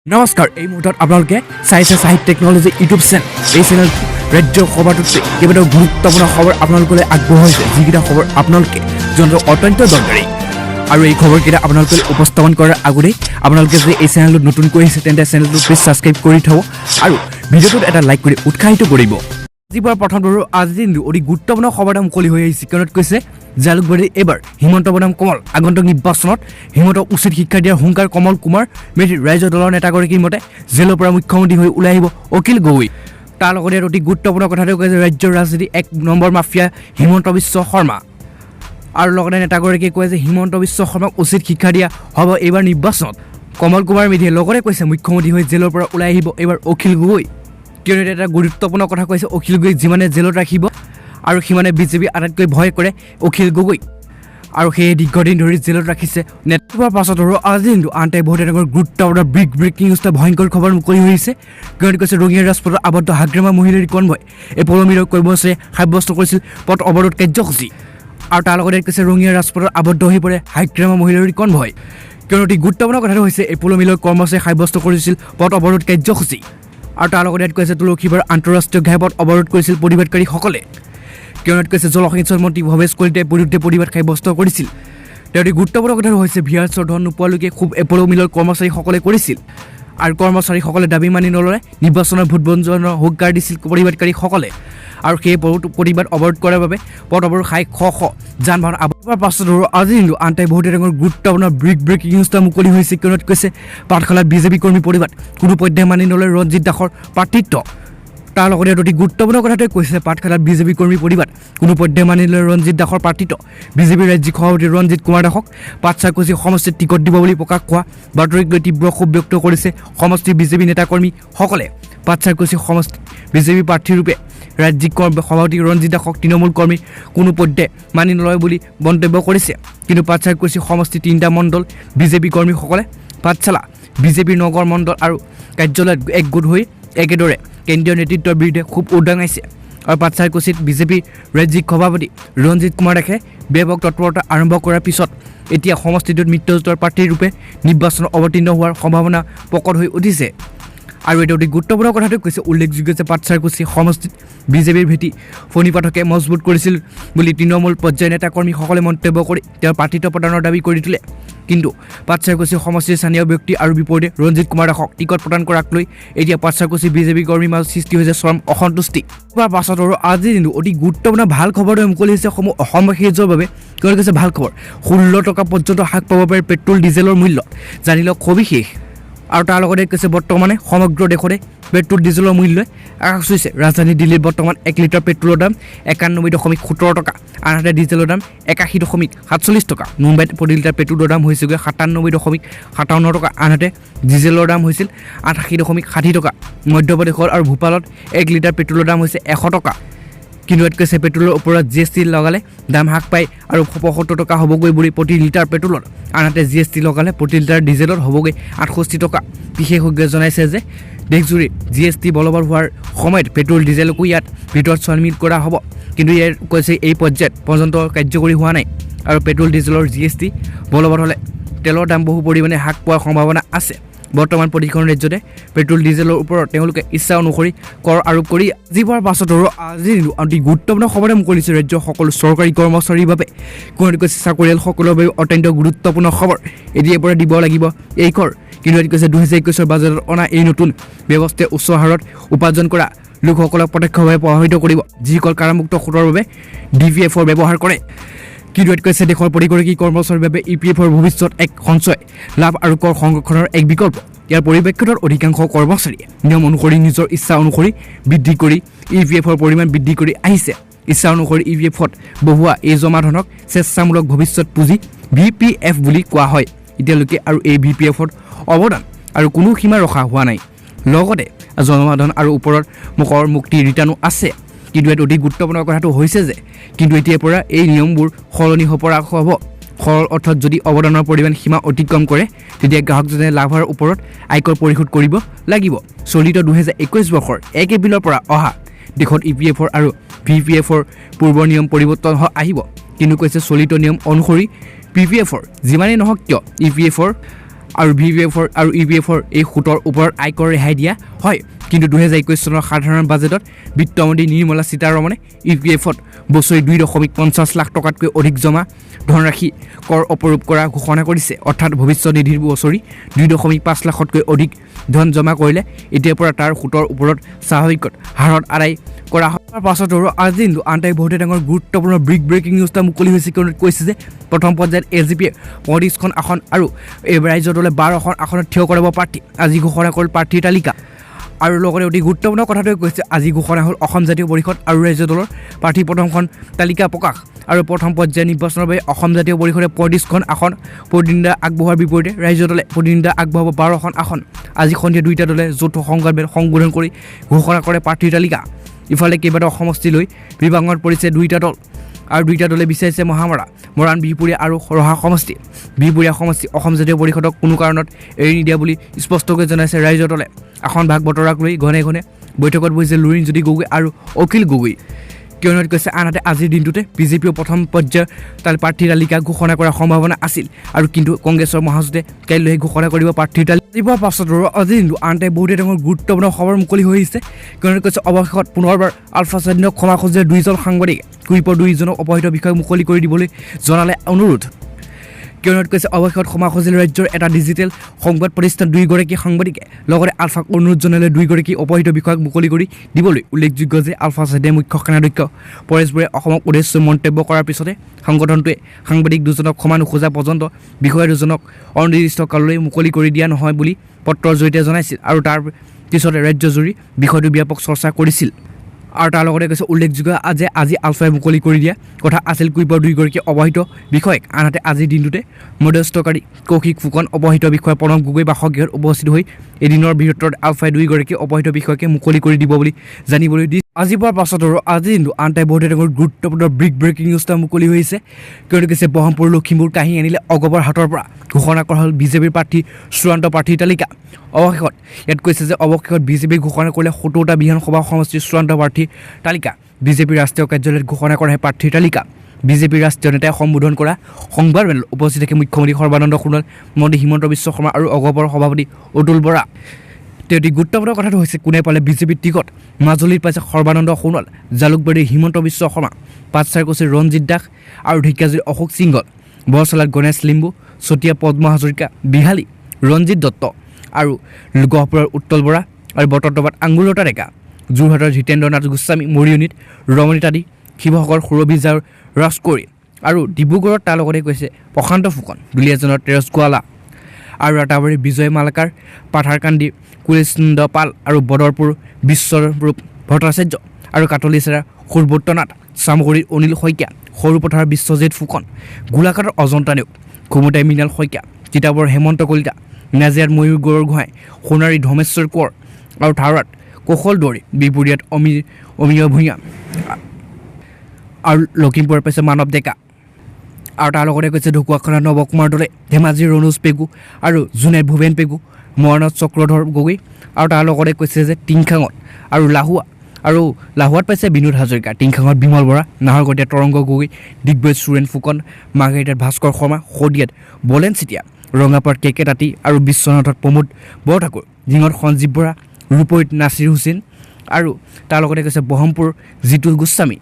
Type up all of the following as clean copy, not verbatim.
নমস্কাৰ এই মুহূৰ্তত আপোনালোকে চাইছে সাহিত্য টেকনলজি ইউটিউব চেনেল এই চেনেল ৰাজ্য সভাটোতে কেইবাটাও গুৰুত্বপূৰ্ণ খবৰ আপোনালোকলৈ আগবঢ়াইছে যিকেইটা খবৰ আপোনালোকে জনাটো অত্যন্ত দৰকাৰী আৰু এই খবৰকেইটা আপোনালোকে উপস্থাপন কৰাৰ আগতেই আপোনালোকে যদি এই চেনেলটো নতুনকৈ আহিছে তেন্তে চেনেলটো প্লিজ ছাবস্ক্ৰাইব কৰি থব আৰু ভিডিঅ'টোত এটা লাইক কৰি উৎসাহিত কৰিব আজিৰ প্ৰথমটো আজি অতি গুৰুত্বপূৰ্ণ খবৰ এটা মুকলি হৈ আহিছে কিয়নত কৈছে জালুকবাৰী এবাৰ হিমন্ত বনাম কমল আগন্তুক নিৰ্বাচনত হিমন্তক উচিত শিক্ষা দিয়াৰ হুংকাৰ কমল কুমাৰ মেধিৰ ৰাজ্য দলৰ নেতাগৰাকীৰ মতে জেলৰ পৰা মুখ্যমন্ত্ৰী হৈ ওলাই আহিব অখিল গগৈ তাৰ লগতে অতি গুৰুত্বপূৰ্ণ কথাটো কৈছে ৰাজ্যৰ ৰাজনীতি এক নম্বৰ মাফিয়া হিমন্ত বিশ্ব শৰ্মা আৰু লগতে নেতাগৰাকীয়ে কয় যে হিমন্ত বিশ্ব শৰ্মাক উচিত শিক্ষা দিয়া হ'ব এইবাৰ নিৰ্বাচনত কমল কুমাৰ মেধিয়ে লগতে কৈছে মুখ্যমন্ত্ৰী হৈ জেলৰ পৰা ওলাই আহিব এইবাৰ অখিল গগৈ কিয়নো এটা গুৰুত্বপূৰ্ণ কথা কৈছে অখিল গগৈক যিমানে জেলত ৰাখিব আৰু সিমানে বিজেপি আটাইতকৈ ভয় কৰে অখিল গগৈ আৰু সেই দীৰ্ঘদিন ধৰি জেলত ৰাখিছে নেতৃত্বৰ পাছত আৰু আজি কিন্তু আনতে বহুত এনেকুৱা গুৰুত্বপূৰ্ণ ব্ৰেকিং নিউজ ভয়ংকৰ খবৰ মুকলি হৈছে কিয়নো কৈছে ৰঙিয়া ৰাজপথত আবদ্ধ হাগ্ৰামা মহিলাৰ কনভয় এই পৌৰমিলৰ কৰ্মচাৰীয়ে সাব্যস্ত কৰিছিল পথ অৱৰোধ কাৰ্যসূচী আৰু তাৰ লগতে কৈছে ৰঙিয়া ৰাজপথত আবদ্ধ হৈ পৰে হাগ্ৰামা মহিলাৰ কনভয় কিয়নো অতি গুৰুত্বপূৰ্ণ কথাটো হৈছে এই পৌৰমিলৰ কৰ্মচাৰীয়ে সাব্যস্ত কৰিছিল পথ অৱৰোধ কাৰ্যসূচী আৰু তাৰ লগতে কৈছে তুলসীবাৰ আন্তঃৰাষ্ট্ৰীয় ঘাইপথ অৱৰোধ কৰিছিল প্ৰতিবাদকাৰীসকলে কিয়নো কৈছে জলসিঞ্চন মন্ত্ৰী ভৱেশ কলিতাৰ বিৰুদ্ধে প্ৰতিবাদ সাব্যস্ত কৰিছিল তেওঁ গুৰুত্বপূৰ্ণ কথা হৈছে ভিআৰছৰ ধন নোপোৱালৈকে খুব এপলো মিলৰ কৰ্মচাৰীসকলে কৰিছিল আৰু কৰ্মচাৰীসকলে দাবী মানি নললে নিৰ্বাচনৰ ভোট বঞ্চনৰ হুংকাৰ দিছিল প্ৰতিবাদকাৰীসকলে আৰু সেই প্ৰতিবাদ অৱৰোধ কৰাৰ বাবে পথ অৱৰোধ খাই শ যান বাহন আৱৰোধৰ পাছত আজি কিন্তু আনটাই বহুত ডাঙৰ গুৰুত্বপূৰ্ণ ব্ৰেকিং নিউজ এটা মুকলি হৈছে কিয়নো কৈছে পাঠশালাত বিজেপি কৰ্মী প্ৰতিবাদ কোনো পৰ্যায়ে মানি নললে ৰঞ্জিত দাসৰ প্ৰাৰ্থিত্ব তাৰ লগতে অতি গুৰুত্বপূৰ্ণ কথাটোৱে কৈছে পাঠশালাত বিজেপি কৰ্মী প্ৰতিবাদ কোনো পৰ্যায়ে মানি নললে ৰঞ্জিত দাসৰ প্ৰাৰ্থিত্ব বিজেপিৰ ৰাজ্যিক সভাপতি ৰঞ্জিত কুমাৰ দাসক পাটচাকুচি সমষ্টিত টিকট দিব বুলি প্ৰকাশ কৰা বাতৰিক লৈ তীব্ৰ ক্ষোভ ব্যক্ত কৰিছে সমষ্টিৰ বিজেপি নেতাকৰ্মীসকলে পাটচাকুচি সমষ্টি বিজেপি প্ৰাৰ্থীৰূপে ৰাজ্যিক সভাপতি ৰঞ্জিত দাসক তৃণমূল কৰ্মী কোনো পৰ্যায়ে মানি নলয় বুলি মন্তব্য কৰিছে কিন্তু পাটচাকুচি সমষ্টিৰ 3টা মণ্ডল বিজেপি কৰ্মীসকলে পাঠশালা বিজেপিৰ নগৰ মণ্ডল আৰু কাৰ্যালয়ত একগোট হৈ একেদৰে কেন্দ্ৰীয় নেতৃত্বৰ বিৰুদ্ধে খুব উদঙাইছে আৰু পাটচাকুচিত বিজেপিৰ ৰাজ্যিক সভাপতি ৰঞ্জিত কুমাৰ দাসে ব্যাপক তৎপৰতা আৰম্ভ কৰাৰ পিছত এতিয়া সমষ্টিটোত মিত্ৰজোঁটৰ প্ৰাৰ্থীৰূপে নিৰ্বাচনত অৱতীৰ্ণ হোৱাৰ সম্ভাৱনা প্ৰকট হৈ উঠিছে আৰু এটা অতি গুৰুত্বপূৰ্ণ কথাটো কৈছে উল্লেখযোগ্য যে পাটচাকুচি সমষ্টিত বিজেপিৰ ভেটি ফণী পাঠকে মজবুত কৰিছিল বুলি তৃণমূল পৰ্যায়ৰ নেতাকৰ্মীসকলে মন্তব্য কৰি তেওঁৰ প্ৰাৰ্থিত্ব প্ৰদানৰ দাবী কৰি তোলে কিন্তু পাটচাকুচি সমষ্টিৰ স্থানীয় ব্যক্তি আৰু বিপৰীতে ৰঞ্জিত কুমাৰ দাসক টিকট প্ৰদান কৰাক লৈ এতিয়া পাটচাকুচি বিজেপি কৰ্মীৰ মাজত সৃষ্টি হৈছে চৰম অসন্তুষ্টি তাৰ পাছত আৰু আজি কিন্তু অতি গুৰুত্বপূৰ্ণ ভাল খবৰটো মুকলি হৈছে অসমবাসীৰ বাবে কিয়নো কৈছে ভাল খবৰ 16 টকা পৰ্যন্ত হ্ৰাস পাব পাৰে পেট্ৰল ডিজেলৰ মূল্য জানি লওক সবিশেষ আৰু তাৰ লগতে কৈছে বৰ্তমানে সমগ্ৰ দেশতে পেট্ৰল ডিজেলৰ মূল্যই আকাশ চুইছে ৰাজধানী দিল্লীত বৰ্তমান 1 লিটাৰ পেট্ৰলৰ দাম 91.17 টকা আনহাতে ডিজেলৰ দাম 81.47 টকা মুম্বাইত প্ৰতি লিটাৰ পেট্ৰলৰ দাম হৈছেগৈ 97.57 টকা আনহাতে ডিজেলৰ দাম হৈছিল 88.60 টকা মধ্যপ্ৰদেশৰ আৰু ভূপালত 1 লিটাৰ পেট্ৰলৰ দাম হৈছে 100 টকা কিন্তু ইয়াত কৈছে পেট্ৰলৰ ওপৰত জিএছটি লগালে দাম হ্ৰাস পায় আৰু 75 টকা হ'বগৈ বুলি প্ৰতি লিটাৰ পেট্ৰলত আনহাতে জিএছটি লগালে প্ৰতি লিটাৰ ডিজেলত হ'বগৈ 68 টকা বিশেষজ্ঞই জনাইছে যে দেশজুৰি জিএছটি বলবৎ হোৱাৰ সময়ত পেট্ৰল ডিজেলকো ইয়াত ভিতৰত চামিল কৰা হ'ব কিন্তু ইয়াৰ কৈছে এই পৰ্যায়ত পৰ্যন্ত কাৰ্যকৰী হোৱা নাই আৰু পেট্ৰল ডিজেলৰ জিএছটি বলবৎ হ'লে তেলৰ দাম বহু পৰিমাণে হ্ৰাস পোৱাৰ সম্ভাৱনা আছে বৰ্তমান প্ৰতিখন ৰাজ্যতে পেট্ৰল ডিজেলৰ ওপৰত তেওঁলোকে ইচ্ছা অনুসৰি কৰ আৰোপ কৰি আজিৰ পাছত আজি অতি গুৰুত্বপূৰ্ণ খবৰ মুকলিছে ৰাজ্যৰ সকলো চৰকাৰী কৰ্মচাৰীৰ বাবে কোনো কৈছে চাকৰিয়ালসকলৰ বাবে অত্যন্ত গুৰুত্বপূৰ্ণ খবৰ এতিয়াৰ পৰা দিব লাগিব এই কৰ কিন্তু কৈছে 2021 বাজেটত অনা এই নতুন ব্যৱস্থাই উচ্চ হাৰত উপাৰ্জন কৰা লোকসকলক প্ৰত্যক্ষভাৱে প্ৰভাৱিত কৰিব যিসকল কাৰামুক্ত সুতৰ বাবে ডিপিএফৰ ব্যৱহাৰ কৰে কিন্তু কৈছে দেশৰ প্ৰতিগৰাকী কৰ্মচাৰীৰ বাবে ইপিএফৰ ভৱিষ্যত এক সঞ্চয় লাভ আৰু কৰ সংৰক্ষণৰ এক বিকল্প ইয়াৰ পৰিপ্ৰেক্ষিতত অধিকাংশ কৰ্মচাৰীয়ে নিয়ম অনুসৰি নিজৰ ইচ্ছা অনুসৰি বৃদ্ধি কৰি ইপিএফৰ পৰিমাণ বৃদ্ধি কৰি আহিছে ইচ্ছা অনুসৰি ইপিএফত বহুৱা এই জমা ধনক স্বেচ্ছামূলক ভৱিষ্যত পুঁজি ভিপিএফ বুলি কোৱা হয় এতিয়ালৈকে আৰু এই ভিপিএফত অৱদান আৰু কোনো সীমা ৰখা হোৱা নাই লগতে জমা ধন আৰু ওপৰত কৰ মুক্তি ৰিটাৰ্ণো আছে কিন্তু ইয়াত অতি গুৰুত্বপূৰ্ণ কথাটো হৈছে যে কিন্তু এতিয়াৰ পৰা এই নিয়মবোৰ সলনি হ'ব সৰল অৰ্থত যদি অৱদানৰ পৰিমাণ সীমা অতিক্ৰম কৰে তেতিয়া গ্ৰাহকজনে লাভৰ ওপৰত আয়কৰ পৰিশোধ কৰিব লাগিব চলিত 2021 বৰ্ষৰ 1 এপ্ৰিলৰ পৰা অহা দেশত ইপিএফৰ আৰু ভিপিএফৰ পূৰ্ব নিয়ম পৰিৱৰ্তন আহিব কিন্তু কৈছে চলিত নিয়ম অনুসৰি পিপিএফৰ যিমানেই নহওক কিয় ইপিএফৰ আৰু VPF আৰু EPFৰ এই সুতৰ ওপৰত আয়কৰ ৰেহাই দিয়া হয়। কিন্তু 2021 চনৰ সাধাৰণ বাজেটত বিত্তমন্ত্ৰী নিৰ্মলা সীতাৰমণে EPFত বছৰি 2.50 লাখ টকাতকৈ অধিক জমা ধনৰাশি কৰ অপৰোপ কৰা ঘোষণা কৰিছে। অৰ্থাৎ ভৱিষ্যত নিধিৰ বছৰি 2.5 লাখতকৈ অধিক ধন জমা কৰিলে এতিয়াৰ পৰা তাৰ সুতৰ ওপৰত স্বাভাৱিক হাৰত আদায় কৰা হয়। তাৰ পাছতো আজি আনটাই বহুতে ডাঙৰ গুৰুত্বপূৰ্ণ ব্ৰেকিং নিউজ এটা মুকলি হৈছে। কৈছে যে প্ৰথম পৰ্যায়ত LJPয়ে 35খন আসন আৰু এই ৰাজ্যৰ দলে 12খন আসনত থিয় কৰাব প্ৰাৰ্থী। আজি ঘোষণা কৰিল প্ৰাৰ্থীৰ তালিকা। আৰু লগতে অতি গুৰুত্বপূৰ্ণ কথাটোৱে কৈছে আজি ঘোষণা হ'ল অসম জাতীয় পৰিষদ আৰু ৰাজ্য দলৰ প্ৰাৰ্থী প্ৰথমখন তালিকা প্ৰকাশ। আৰু প্ৰথম পৰ্যায়ৰ নিৰ্বাচনৰ বাবে অসম জাতীয় পৰিষদে 35খন আসন প্ৰতিদ্বন্দ্বিতা আগবঢ়োৱাৰ বিপৰীতে ৰাজ্য দলে প্ৰতিদ্বন্দ্বিতা আগবঢ়াব 12খন আসন। আজি সন্ধিয়া দুয়োটা দলে যৌথ সংবাদমেল সম্বোধন কৰি ঘোষণা কৰে প্ৰাৰ্থীৰ তালিকা। ইফালে কেইবাটাও সমষ্টিলৈ বিভাগত পৰিছে দুয়োটা দল আৰু দুয়োটা দলে বিচাৰিছে মহামৰা মৰাণ বিহপুৰীয়া আৰু ৰহা সমষ্টি। বিহপুৰীয়া সমষ্টি অসম জাতীয় পৰিষদক কোনো কাৰণত এৰি নিদিয়া বুলি স্পষ্টকৈ জনাইছে ৰাজ্য দলে। আসন ভাগ বতৰাক লৈ ঘনে ঘনে বৈঠকত বহিছে লুৰিণজ্যোতি গগৈ আৰু অখিল গগৈ। কিয়নো কৈছে আনহাতে আজিৰ দিনটোতে বিজেপিয়েও প্ৰথম পৰ্যায়ৰ প্ৰাৰ্থীৰ তালিকা ঘোষণা কৰাৰ সম্ভাৱনা আছিল আৰু কিন্তু কংগ্ৰেছৰ মহাজোঁটে কাইলৈহে ঘোষণা কৰিব প্ৰাৰ্থীৰ তালিকা। ৰাতিপুৱাৰ পাছত আজিৰ দিনটো আনহাতে বহুতে ডাঙৰ গুৰুত্বপূৰ্ণ খবৰ মুকলি হৈ আহিছে। কিয়নো কৈছে অৱশেষত পুনৰবাৰ আলফা স্বাধীনক ক্ষমা খুজিলে দুইজন সাংবাদিকে। কুইপৰ দুইজনক অপহৃত বিষয় মুকলি কৰি দিবলৈ জনালে অনুৰোধ। কিয়নো কৈছে অৱশেষত ক্ষমা খুজিলে ৰাজ্যৰ এটা ডিজিটেল সংবাদ প্ৰতিষ্ঠান দুয়োগৰাকী সাংবাদিকে। লগতে আলফাক অনুৰোধ জনালে দুয়োগৰাকী অপহৃত বিষয়াক মুকলি কৰি দিবলৈ। উল্লেখযোগ্য যে আলফা স্বাধীনে মুখ্য সেনাধ্যক্ষ পৰেশ বৰাই অসমক উদ্দেশ্য মন্তব্য কৰাৰ পিছতে সংগঠনটোৱে সাংবাদিক দুজনক ক্ষমা নোখোজা পৰ্যন্ত বিষয়া দুজনক অনিৰ্দিষ্ট কাললৈ মুকলি কৰি দিয়া নহয় বুলি পত্ৰৰ জৰিয়তে জনাইছিল আৰু তাৰ পিছতে ৰাজ্যজুৰি বিষয়টো ব্যাপক চৰ্চা কৰিছিল। আৰু তাৰ লগতে কৈছে উল্লেখযোগ্য যে আজি আলফাই মুকলি কৰি দিয়া কথা আছিল কুইপৰ দুয়োগৰাকী অপহৃত বিষয়াক। আনহাতে আজিৰ দিনটোতে মধ্যস্থকাৰী কৌশিক ফুকন অপহৃত বিষয়া প্ৰণৱ গগৈ বাসগৃহত উপস্থিত হৈ এদিনৰ ভিতৰত আলফাই দুয়োগৰাকী অপহৃত বিষয়াকে মুকলি কৰি দিব বুলি জানিবলৈ দিছে। আজি পোৱাৰ পাছত আজিৰ দিনটো আনটাই বহুতে ডাঙৰ গুৰুত্বপূৰ্ণ ব্ৰেকিং নিউজ এটা মুকলি হৈছে। কিয়নো কৈছে ব্ৰহ্মপুৰ লখিমপুৰ কাহিনী আনিলে অগপৰ হাতৰ পৰা ঘোষণা কৰা হ'ল বিজেপিৰ প্ৰাৰ্থীৰ চূড়ান্ত প্ৰাৰ্থীৰ তালিকা। অৱশেষত ইয়াত কৈছে যে অৱশেষত বিজেপিয়ে ঘোষণা কৰিলে 17টা বিধানসভা সমষ্টিৰ চূড়ান্ত প্ৰাৰ্থীৰ তালিকা। বিজেপিৰ ৰাষ্ট্ৰীয় কাৰ্যালয়ত ঘোষণা কৰা প্ৰাৰ্থীৰ তালিকা। বিজেপিৰ ৰাষ্ট্ৰীয় নেতাই সম্বোধন কৰা সংবাদমেলত উপস্থিত থাকে মুখ্যমন্ত্ৰী সৰ্বানন্দ সোণোৱাল, মন্ত্ৰী হিমন্ত বিশ্ব শৰ্মা আৰু অগপৰ সভাপতি অতুল বৰা। অতি গুৰুত্বপূৰ্ণ কথাটো হৈছে কোনে পালে বিজেপিৰ টিকট। মাজুলীত পাইছে সৰ্বানন্দ সোণোৱাল, জালুকবাৰীৰ হিমন্ত বিশ্ব শৰ্মা, পাটচাৰকুছিৰ ৰঞ্জিত দাস আৰু ঢেকিয়াজুলিৰ অশোক সিংহল, বৰচলাত গণেশ লিম্বু, চতিয়া পদ্ম হাজৰিকা, বিহালী ৰঞ্জিত দত্ত আৰু গহপুৰৰ উত্তল বৰা আৰু বটদ্ৰৱাত আঙুৰতা ডেকা, যোৰহাটৰ জিতেন্দ্ৰ নাথ গোস্বামী, মৰিয়নিত ৰমণীত আদি, শিৱসাগৰ সুৰভিজাৰ ৰাজকৌৰী আৰু ডিব্ৰুগড়ত তাৰ লগতে কৈছে প্ৰশান্ত ফুকন, দুলীয়াজনৰ তেৰছ গোৱালা আৰু ৰাতাবাৰীৰ বিজয় মালাকাৰ, পাথাৰকান্দি কুলেশচন্দ পাল আৰু বদৰপুৰ বিশ্বৰূপ ভট্টাচাৰ্য আৰু কাটলিচেৰাৰ সুৰব্ৰত নাথ, চামগুৰিৰ অনিল শইকীয়া, সৰুপথাৰ বিশ্বজিৎ ফুকন, গোলাঘাটৰ অজন্তা নেওগ, খুমুটাই মৃণাল শইকীয়া, তিতাবৰৰ হেমন্ত কলিতা, নাজিৰাত ময়ূৰ গড়গোহাঁই, সোণাৰীৰ ধমেশ্বৰ কোঁৱৰ আৰু থাৰুৱাত কৌশল দৌৰী, বিহপুৰীয়াত অমিয় ভূঞা আৰু লখিমপুৰত পাইছে মানৱ ডেকা। আৰু তাৰ লগতে কৈছে ঢকুৱাখানাত নৱকুমাৰ দলে, ধেমাজিৰ ৰণোজ পেগু আৰু জোনাইত ভূপেন পেগু, মৰাণত চক্ৰধৰ গগৈ আৰু তাৰ লগতে কৈছে যে টিংখাঙত আৰু লাহুৱাত পাইছে বিনোদ হাজৰিকা, টিংখাঙত বিমল বৰা, নাহৰকটীয়াত তৰংগ গগৈ, ডিগবৈত সুৰেণ ফুকন, মাৰ্ঘেৰিটাত ভাস্কৰ শৰ্মা, শদিয়াত বলেন চিতিয়া, ৰঙাপাৰত কেকে তাঁতী আৰু বিশ্বনাথত প্ৰমোদ বৰঠাকুৰ, জিঙত সঞ্জীৱ বৰা, ৰূপৈত নাছিৰ হুছেইন আৰু তাৰ লগতে কৈছে ব্ৰহ্মপুৰ জিতু গোস্বামী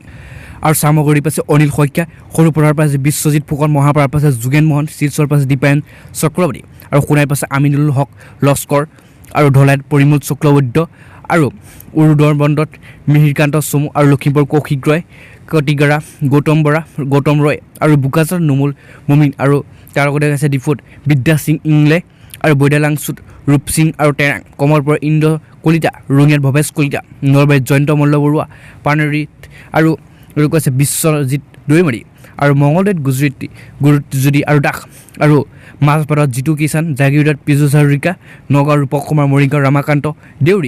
আৰু চামগুৰিত পাইছে অনিল শইকীয়া, সৰুপথাৰ পাইছে বিশ্বজিৎ ফুকন, মহাপাৰাত পাইছে যোগেন মোহন, শিলচৰ পাইছে দীপায়ন চক্ৰৱৰ্তী আৰু সোণাইত পাইছে আমিনুল হক লস্কৰ আৰু ঢলাইত পৰিমল চক্ৰৱৰ্তী আৰু উৰুদৰবন্দত মিহিৰকান্ত চমু আৰু লখিমপুৰ কৌশিক ৰয়, কটিগাৰা গৌতম ৰয় আৰু বোকাজাত নুমুল মুমিন আৰু তাৰ লগতে আছে ডিফুত বিদ্যা সিং ইংলে আৰু বৈদালাংচুত ৰূপ সিং আৰু টেৰাং, কমলপুৰৰ ইন্দ্ৰ কলিতা, ৰঙিয়াত ভৱেশ কলিতা, নলবাৰীত জয়ন্ত মল্ল বৰুৱা, পানেৰীত আৰু কৈছে বিশ্বজিৎ দৈমাৰী আৰু মঙলদৈত গুৰুজ্যোতি আৰু দাস আৰু মাজবাটত জিতু কিষাণ, জাগিৰোডত পীযুষ হাজৰিকা, নগাঁৱৰ ৰূপক কুমাৰ, মৰিগাঁৱৰ ৰামাকান্ত দেউৰী।